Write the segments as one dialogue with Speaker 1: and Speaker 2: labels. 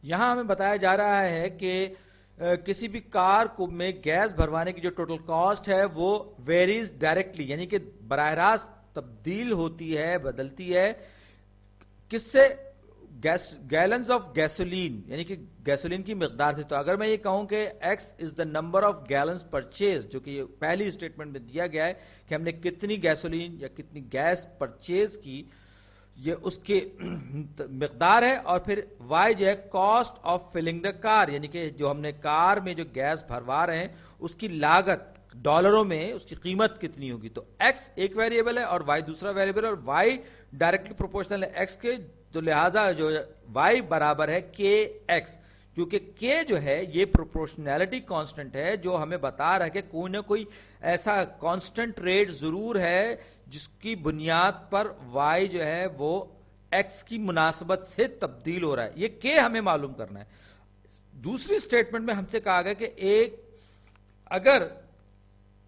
Speaker 1: यहां हमें बताया जा रहा है कि किसी भी कार को में गैस भरवाने की जो टोटल कॉस्ट है वो वेरीज डायरेक्टली, यानी कि बराह रास्त तब्दील होती है, बदलती है किससे? गैलन्स ऑफ गैसोलीन, यानी कि गैसोलीन की मिकदार से। तो अगर मैं ये कहूं कि x is the number of gallons purchase, जो कि ये पहली स्टेटमेंट में दिया गया है कि हमने कितनी गैसोलीन या कितनी गैस परचेज की, ये उसकी मिकदार है। और फिर y जो है cost of filling the car, यानी कि जो हमने कार में जो गैस भरवा रहे हैं उसकी लागत डॉलरों में, उसकी कीमत कितनी होगी। तो x एक वेरिएबल है और y दूसरा वेरिएबल है, और y डायरेक्टली प्रोपोर्शनल है x के, तो लिहाजा जो y बराबर है kx, क्योंकि k जो है ये प्रोपोर्शनैलिटी कांस्टेंट है जो हमें बता रहा है कि कोई ना कोई ऐसा कांस्टेंट रेट जरूर है जिसकी बुनियाद पर y जो है वो x की मुनासबत से तब्दील हो रहा है। ये k हमें मालूम करना है। दूसरी स्टेटमेंट में हमसे कहा गया कि अगर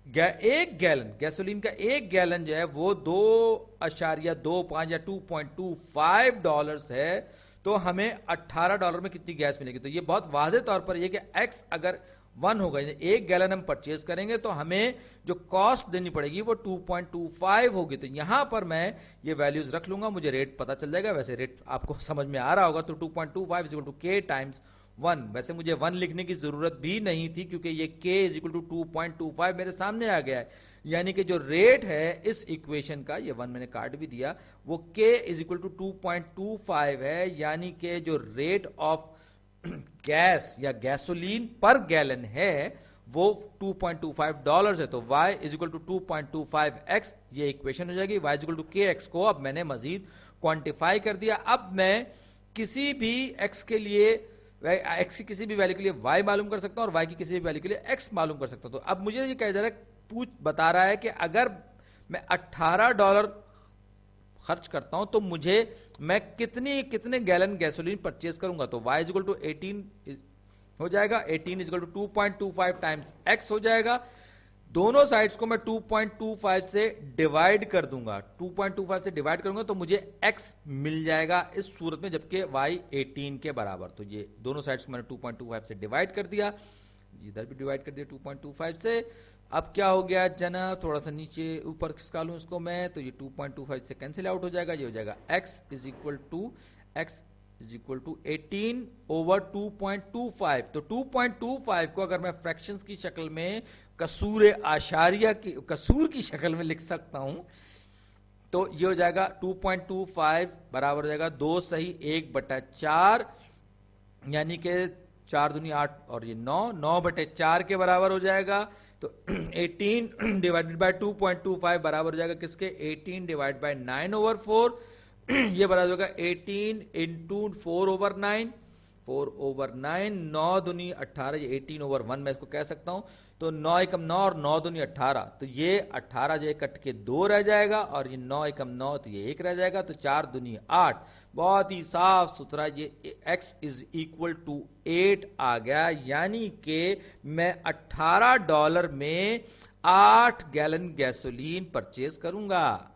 Speaker 1: एक गैलन गैसोलीन का एक गैलन जो है वो 2.25 या $2.25 है, तो हमें $18 में कितनी गैस मिलेगी। तो ये बहुत वाज़ेह तौर पर ये कि x अगर 1 होगा, एक गैलन हम परचेज करेंगे तो हमें जो कॉस्ट देनी पड़ेगी वो 2.25 होगी। तो यहां पर मैं ये वैल्यूज रख लूंगा, मुझे रेट पता चल जाएगा। वैसे रेट आपको समझ में आ रहा होगा। तो 2.25 इक्वल टू k टाइम्स 1। वैसे मुझे 1 लिखने की जरूरत भी नहीं थी क्योंकि ये k इज इक्वल टू 2.25 मेरे सामने आ गया है। यानी कि जो रेट है इस इक्वेशन का, ये 1 मैंने काट भी दिया, वो k इज इक्वल टू 2.25 है। यानी कि जो रेट ऑफ गैस या गैसोलीन पर गैलन है वो $2.25 है। तो y is equal to 2.25x, ये इक्वेशन हो जाएगी। y is equal to kx को अब मैंने मजीद क्वांटिफाई कर दिया। अब मैं किसी भी x के लिए, x की किसी भी वैल्यू के लिए y मालूम कर सकता हूं और y की किसी भी वैल्यू के लिए x मालूम कर सकता हूं। तो अब मुझे ये कह जा रहा है, बता रहा है कि अगर मैं $18 खर्च करता हूं तो मैं कितने गैलन गैसोलीन परचेज करूंगा। तो y इज इक्वल टू 18 हो जाएगा, 18 is equal to 2.25 times x हो जाएगा। दोनों साइड्स को मैं 2.25 से डिवाइड कर दूंगा, 2.25 से डिवाइड करूंगा तो मुझे x मिल जाएगा इस सूरत में, जबकि y 18 के बराबर। तो ये दोनों साइड्स को मैंने 2.25 से डिवाइड कर दिया, इधर भी डिवाइड कर दिया 2.25 से। अब क्या हो गया जना, थोड़ा सा नीचे ऊपर खिसका लूं इसको मैं, तो ये 2.25 से कैंसिल आउट हो जाएगा। ये हो जाएगा x is equal to 18 over 2.25। तो 2.25 को अगर मैं फ्रैक्शंस की शक्ल में कसूर की शक्ल में लिख सकता हूं तो ये हो जाएगा 2.25 बराबर हो जाएगा 2 सही 1/4, यानी कि 4 दूनी 8 और ये 9/4 के बराबर हो जाएगा। तो 18 डिवाइडेड बाय 2.25 बराबर हो जाएगा किसके? 18 डिवाइड बाय 9/4। ये बराबर होगा 18 इंटू 4/9, 4/9, 9 दूनी 18, ये 18/1 मैं इसको कह सकता हूं। तो 9 एकम 9 और 9 दूनी 18, तो ये 18 जो है कट के 2 रह जाएगा, और ये 9 एकम 9 तो ये 1 रह जाएगा। तो 4 दूनी 8, बहुत ही साफ सुथरा ये x इज इक्वल टू 8 आ गया। यानी कि मैं $18 में 8 गैलन गैसोलीन परचेज करूंगा।